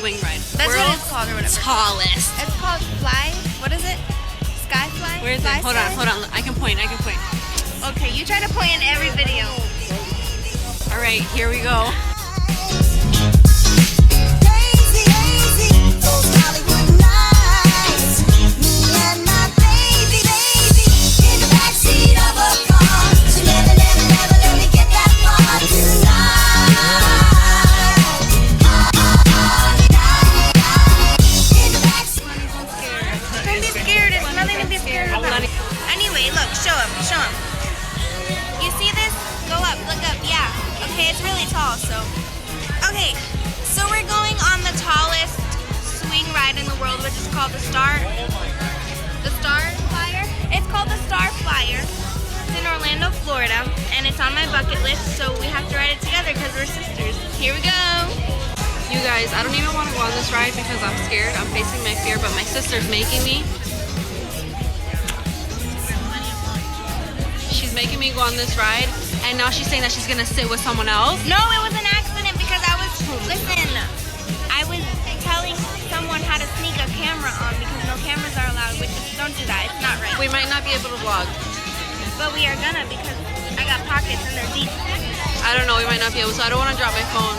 swing ride. That's what it's called or whatever. Tallest. It's called Fly. What is it? Skyfly? Where is it? Hold on. I can point. Okay, you try to point in every video. All right, here we go. Anyway, look, show him. You see this? Go up, look up, yeah. Okay, it's really tall, so. Okay, so we're going on the tallest swing ride in the world, which is called the Star Flyer. It's called the Star Flyer. It's in Orlando, Florida, and it's on my bucket list, so we have to ride it together because we're sisters. Here we go. You guys, I don't even want to go on this ride because I'm scared. I'm facing my fear, but my sister's making me. She's making me go on this ride, and now she's saying that she's gonna sit with someone else. No, it was an accident because I was telling someone how to sneak a camera on because no cameras are allowed, which is, don't do that, it's not right. We might not be able to vlog. But we are gonna because I got pockets and they're deep. I don't know, we might not be able to, so I don't want to drop my phone.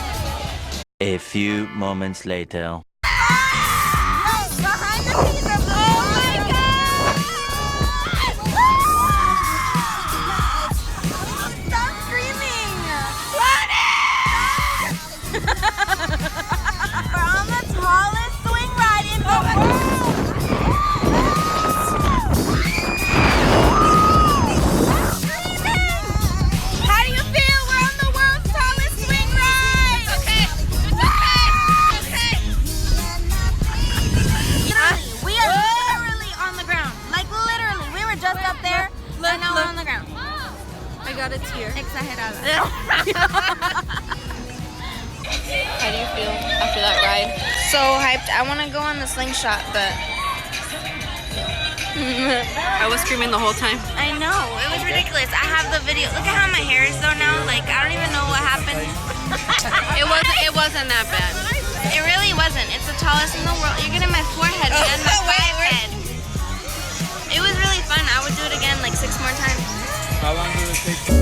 A few moments later. Behind the scenes of the we're on the tallest swing ride in the world. How do you feel? We're on the world's tallest swing ride. It's okay. We are literally on the ground. Like literally, we were just up there, and now we're on the ground. I got a tear. Exagerada. How do you feel after that ride? So hyped. I want to go on the slingshot, but I was screaming the whole time. I know. It was ridiculous. I have the video. Look at how my hair is though now. Like, I don't even know what happened. It wasn't that bad. It really wasn't. It's the tallest in the world. You're getting my forehead and my forehead. It was really fun. I would do it again like 6 more times. How long did it take?